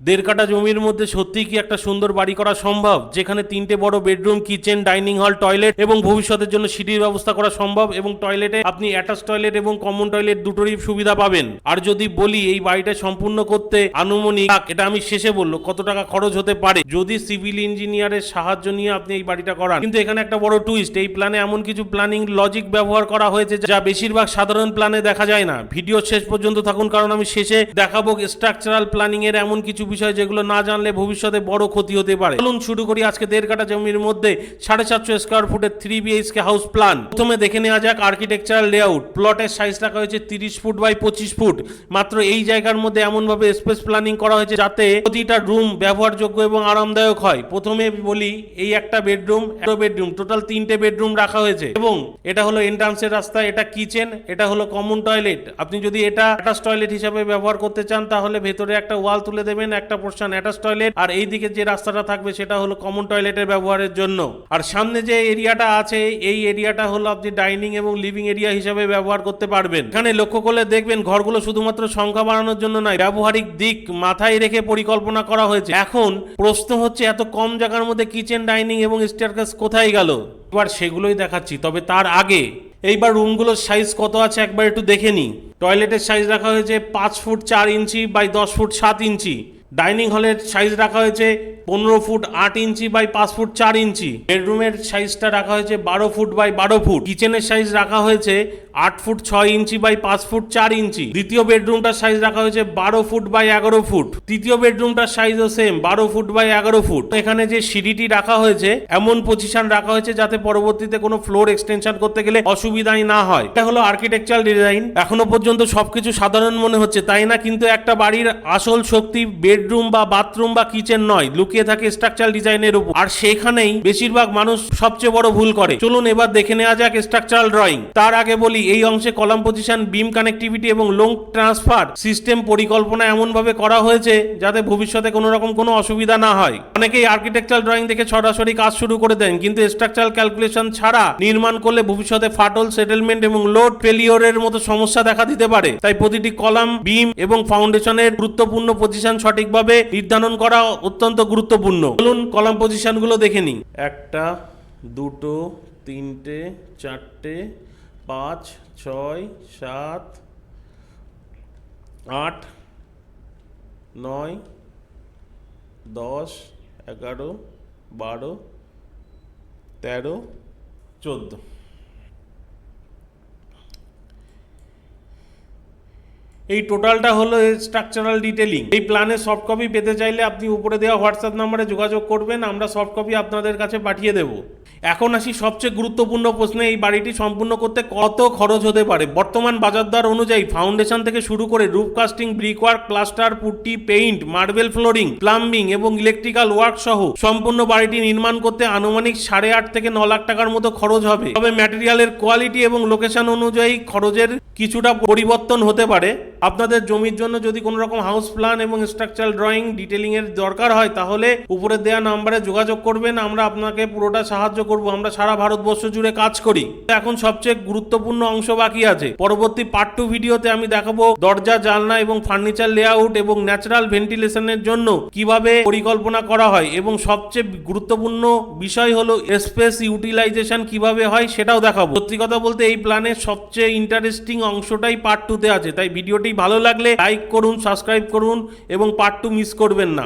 দেড় কাঠা জমির মধ্যে সত্যিই কি একটা সুন্দর বাড়ি করা সম্ভব, যেখানে 3টে বড় bedroom, kitchen, dining hall, toilet এবং ভবিষ্যতের জন্য সিঁড়ির ব্যবস্থা করা সম্ভব, এবং টয়লেটে আপনি অ্যাটাচ টয়লেট এবং কমন টয়লেট দুটোরই সুবিধা পাবেন। আর যদি বলি এই বাড়িটা সম্পূর্ণ করতে আনুমানিক, এটা আমি শেষে বললো, কত টাকা খরচ হতে পারে যদি সিভিল ইঞ্জিনিয়ারের সাহায্য নিয়ে আপনি এই বাড়িটা করান। কিন্তু এখানে একটা বড় টুইস্ট, এই প্ল্যানে এমন কিছু প্ল্যানিং লজিক ব্যবহার করা হয়েছে যা বেশিরভাগ সাধারণ প্ল্যানে দেখা যায় না। ভিডিও শেষ পর্যন্ত থাকুন, কারণ আমি শেষে দেখাবো স্ট্রাকচারাল প্ল্যানিং এর এমন কিছু বিষয় যেগুলো না জানলে ভবিষ্যতে বড় ক্ষতি হতে পারে। চলুন শুরু করি আজকে দেড় কাঠা জমির মধ্যে 750 স্কয়ার ফুটের 3 BHK হাউস প্ল্যান। প্রথমে দেখে নেওয়া যাক আর্কিটেকচারাল লেআউট। প্লটের সাইজ রাখা হয়েছে 30 ফুট বাই 25 ফুট। মাত্র এই জায়গার মধ্যে এমনভাবে স্পেস প্ল্যানিং করা হয়েছে যাতে প্রতিটা রুম ব্যবহারযোগ্য এবং আরামদায়ক হয়। প্রথমে বলি, এই একটা বেডরুম, টোটাল 3টে বেডরুম রাখা হয়েছে, এবং এটা হলো এন্ট্রান্সের রাস্তা, এটা কিচেন, এটা হলো কমন টয়লেট। আপনি যদি এটা অ্যাটাচ টয়লেট হিসেবে ব্যবহার করতে চান তাহলে ভেতরে একটা ওয়াল তুলে দেবেন, একটা পোর্শন অ্যাটাচ টয়লেট, আর এই দিকে যে রাস্তাটা থাকবে সেটা হলো কমন টয়লেটের ব্যবহারের জন্য। আর সামনে যে এরিয়াটা আছে এই এরিয়াটা হলো আপনি ডাইনিং এবং লিভিং এরিয়া হিসেবে ব্যবহার করতে পারবেন। এখানে লক্ষ্য করলে দেখবেন ঘরগুলো শুধুমাত্র সংখ্যা বাড়ানোর জন্য নয়, ব্যবহারিক দিক মাথায় রেখে পরিকল্পনা করা হয়েছে। এখন প্রশ্ন হচ্ছে, এত কম জায়গার মধ্যে কিচেন, ডাইনিং এবং স্টেয়ারকেস কোথায় গেল? এবার সেগুলোই দেখাচ্ছি, তবে তার আগে এইবার রুমগুলোর সাইজ কত আছে একবার একটু দেখে নিই। টয়লেটের সাইজ রাখা হয়েছে 5 foot 4 inch by 10 foot 7 inch. Dining হলের সাইজ রাখা হয়েছে 15 foot 8 inch by 5 foot 4 inch. বেডরুমের সাইজটা রাখা হয়েছে 12 ফুট বাই 12 ফুট। কিচেনের সাইজ রাখা হয়েছে 8 foot 6 inch by 5 foot 4 inch. দ্বিতীয় বেডরুমটার সাইজ রাখা হয়েছে 12 ফুট বাই 11 ফুট। তৃতীয় বেডরুমটার সাইজও সেম 12 ফুট বাই 11 ফুট। এখানে যে সিঁড়িটি রাখা হয়েছে এমন পজিশন রাখা হয়েছে যাতে পরবর্তীতে কোনো ফ্লোর এক্সটেনশন করতে গেলে অসুবিধাই না হয়। এটা হলো আর্কিটেকচারাল ডিজাইন। এখনো পর্যন্ত সবকিছু সাধারণ মনে হচ্ছে, তাই না? কিন্তু একটা বাড়ির আসল শক্তি বেডরুম বা বাথরুম বা কিচেন নয়, লুকিয়ে থাকে স্ট্রাকচারাল ডিজাইনের উপর। আর সেখানেই বেশিরভাগ মানুষ সবচেয়ে বড় ভুল করে। চলুন এবার দেখে নেওয়া যাক স্ট্রাকচারাল ড্রয়িং। তার আগে বলি, এই অংশে কলাম পজিশন, বিম কানেক্টিভিটি এবং লোড ট্রান্সফার সিস্টেম পরিকল্পনা এমন ভাবে করা হয়েছে যাতে ভবিষ্যতে কোনো রকম কোনো অসুবিধা না হয়। অনেকেই আর্কিটেকচারাল ড্রয়িং দেখে সরাসরি কাজ শুরু করে দেন, কিন্তু স্ট্রাকচারাল ক্যালকুলেশন ছাড়া নির্মাণ করলে ভবিষ্যতে ফাটল, সেটেলমেন্ট এবং লোড ফেলিওরের মতো সমস্যা দেখা দিতে পারে। তাই প্রতিটি কলাম, বিম এবং ফাউন্ডেশনের গুরুত্বপূর্ণ পজিশন সঠিকভাবে নির্ধারণ করা অত্যন্ত গুরুত্বপূর্ণ। চলুন কলাম পজিশনগুলো দেখে নিই। 1টা 2টো 3টে 4টে 5 6 7 8 9 10 11 12 13 14। এই টোটালটা হলো স্ট্রাকচারাল ডিটেইলিং। এই প্ল্যানের সফট কপি পেতে চাইলে আপনি উপরে দেওয়া হোয়াটসঅ্যাপ নম্বরে যোগাযোগ করবেন, আমরা সফট কপি আপনাদের কাছে পাঠিয়ে দেব। এখন আসি সবচেয়ে গুরুত্বপূর্ণ প্রশ্নে, এই বাড়িটি সম্পূর্ণ করতে কত খরচ হতে পারে। বর্তমান বাজার দর অনুযায়ী ফাউন্ডেশন থেকে শুরু করে roof casting, brickwork, plaster, putty, paint, marble flooring, plumbing এবং ইলেকট্রিক্যাল ওয়ার্ক সহ সম্পূর্ণ বাড়িটি নির্মাণ করতে আনুমানিক 8.5 থেকে 9 লাখ টাকার মতো খরচ হবে। তবে ম্যাটেরিয়ালের কোয়ালিটি এবং লোকেশন অনুযায়ী খরচের কিছুটা পরিবর্তন হতে পারে। আপনাদের জমির জন্য যদি কোনো রকম হাউস প্ল্যান এবং স্ট্রাকচারাল ড্রয়িং ডিটেইলিং এর দরকার হয় তাহলে উপরে দেওয়া নম্বরে যোগাযোগ করবেন, আমরা আপনাকে পুরোটা সাহায্য করব। আমরা সারা ভারতবর্ষ জুড়ে কাজ করি। এখন সবচেয়ে গুরুত্বপূর্ণ অংশ বাকি আছে। পরবর্তী পার্ট 2 ভিডিওতে আমি দেখাবো দরজা, জানলা এবং ফার্নিচার লেআউট এবং ন্যাচারাল ভেন্টিলেশনের জন্য কিভাবে পরিকল্পনা করা হয়, এবং সবচেয়ে গুরুত্বপূর্ণ বিষয় হলো স্পেস ইউটিলাইজেশন কিভাবে হয় সেটাও দেখাবো। সত্যি কথা বলতে এই প্ল্যানের সবচেয়ে ইন্টারেস্টিং অংশটাই পার্ট 2 তে আছে। তাই ভিডিওটি ভালো লাগলে লাইক করুন, সাবস্ক্রাইব করুন এবং পার্ট 2 মিস করবেন না।